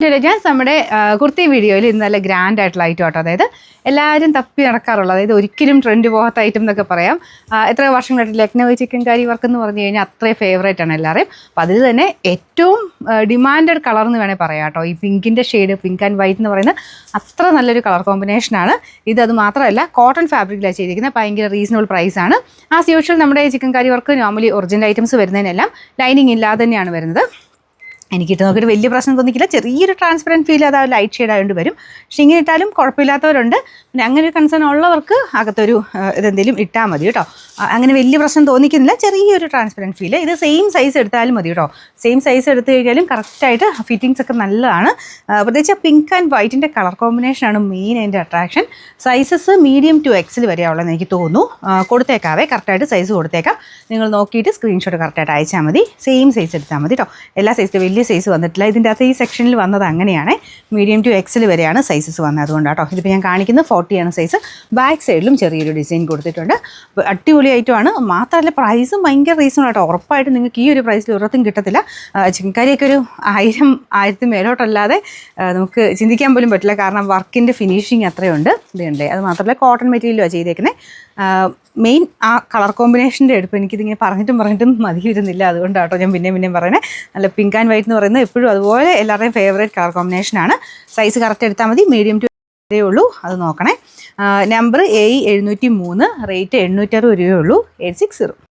ജാൻസ് നമ്മുടെ കുർത്തി വീഡിയോയിൽ ഇന്ന് നല്ല ഗ്രാൻഡ് ആയിട്ടുള്ള ഐറ്റം ആട്ടോ. അതായത് എല്ലാവരും തപ്പി നടക്കാറുള്ള, അതായത് ഒരിക്കലും ട്രെൻഡ് പോകാത്ത ഐറ്റം എന്നൊക്കെ പറയാം. എത്ര വർഷങ്ങളായിട്ട് ലക്നൗ ചിക്കൻ കറി വർക്ക് എന്ന് പറഞ്ഞു കഴിഞ്ഞാൽ അത്രയും ഫേവറേറ്റ് ആണ് എല്ലാവരെയും. അപ്പോൾ അതിൽ തന്നെ ഏറ്റവും ഡിമാൻഡഡ് കളർ എന്ന് വേണേൽ പറയാം കേട്ടോ. ഈ പിങ്കിൻ്റെ ഷെയ്ഡ്, പിങ്ക് ആൻഡ് വൈറ്റ് എന്ന് പറയുന്നത് അത്ര നല്ലൊരു കളർ കോമ്പിനേഷനാണ്. അത് മാത്രമല്ല കോട്ടൺ ഫാബ്രിക്കിലാണ് ചെയ്തിരിക്കുന്നത്. ഭയങ്കര റീസണബിൾ പ്രൈസാണ്. ആസ് യൂഷ്വൽ നമ്മുടെ chikankari work normally original items വരുന്നതിനെല്ലാം ലൈനിങ് ഇല്ലാതെ തന്നെയാണ് വരുന്നത്. എനിക്കിട്ട് നോക്കിയിട്ട് വലിയ പ്രശ്നം തോന്നിക്കില്ല. ചെറിയൊരു ട്രാൻസ്പെറൻറ്റ് ഫീൽ അത് ലൈറ്റ് ഷെയ്ഡ് ആയതുകൊണ്ട് വരും. പക്ഷേ ഇങ്ങനെ ഇട്ടാലും കുഴപ്പമില്ലാത്തവരുണ്ട്. പിന്നെ അങ്ങനെ ഒരു കൺസേൺ ഉള്ളവർക്ക് അകത്തൊരു ഇതെന്തെങ്കിലും ഇട്ടാൽ മതി കേട്ടോ. അങ്ങനെ വലിയ പ്രശ്നം തോന്നിക്കുന്നില്ല. ചെറിയൊരു ട്രാൻസ്പെറൻറ്റ് ഫീൽ. ഇത് സെയിം സൈസ് എടുത്താലും മതി കേട്ടോ. സെയിം സൈസ് എടുത്തു കഴിഞ്ഞാലും കറക്റ്റായിട്ട് ഫിറ്റിങ്സ് ഒക്കെ നല്ലതാണ്. പ്രത്യേകിച്ച് പിങ്ക് ആൻഡ് വൈറ്റിൻ്റെ കളർ കോമ്പിനേഷനാണ് മെയിൻ അതിൻ്റെ അട്രാക്ഷൻ. സൈസസ് മീഡിയം ടു എക്സിൽ വരെയുള്ളതെന്ന് എനിക്ക് തോന്നുന്നു. കൊടുത്തേക്കാവേ, കറക്റ്റായിട്ട് സൈസ് കൊടുത്തേക്കാം. നിങ്ങൾ നോക്കിയിട്ട് സ്ക്രീൻഷോട്ട് കറക്റ്റായിട്ട് അയച്ചാൽ മതി. സെയിം സൈസ് എടുത്താൽ മതി കേട്ടോ. എല്ലാ സൈസിലും വലിയ സൈസ് വന്നിട്ടില്ല. ഇതിൻ്റെ അകത്ത് ഈ സെക്ഷനിൽ വന്നത് അങ്ങനെയാണ്. മീഡിയം ടു എക്സിൽ വരെയാണ് സൈസസ് വന്നത്. അതുകൊണ്ട് കേട്ടോ. ഇതിപ്പോൾ ഞാൻ കാണിക്കുന്നത് 40 ആണ് സൈസ്. ബാക്ക് സൈഡിലും ചെറിയൊരു ഡിസൈൻ കൊടുത്തിട്ടുണ്ട്. അടിപൊളി ഐറ്റമാണ്. മാത്രമല്ല പ്രൈസും ഭയങ്കര റീസണബിൾ ആട്ടോ. ഉറപ്പായിട്ട് നിങ്ങൾക്ക് ഈ ഒരു പ്രൈസിൽ ഒരിടത്തും കിട്ടത്തില്ല. ചിക്കൻ കറിയൊക്കെ ഒരു 1000 മേലോട്ടല്ലാതെ നമുക്ക് ചിന്തിക്കാൻ പോലും പറ്റില്ല. കാരണം വർക്കിൻ്റെ ഫിനിഷിങ് അത്രയുണ്ട്. ഇതുണ്ട്. അത് മാത്രമല്ല കോട്ടൺ മെറ്റീരിയലുമാണ് ചെയ്തേക്കുന്നത്. മെയിൻ ആ കളർ കോമ്പിനേഷൻ്റെ എടുപ്പ് എനിക്കിതിങ്ങനെ പറഞ്ഞിട്ടും മതി വരുന്നില്ല. അതുകൊണ്ടാട്ടോ ഞാൻ പിന്നെയും പറയുന്നത്. നല്ല പിങ്ക് ആൻഡ് വൈറ്റ് എന്ന് പറയുന്നത് എപ്പോഴും അതുപോലെ എല്ലാവരുടെയും ഫേവറേറ്റ് കളർ കോമ്പിനേഷനാണ്. സൈസ് കറക്റ്റ് എടുത്താൽ മതി. മീഡിയം ടു ഉള്ളൂ. അത് നോക്കണേ. നമ്പർ A703, റേറ്റ് 860 രൂപയേ ഉള്ളൂ. 860.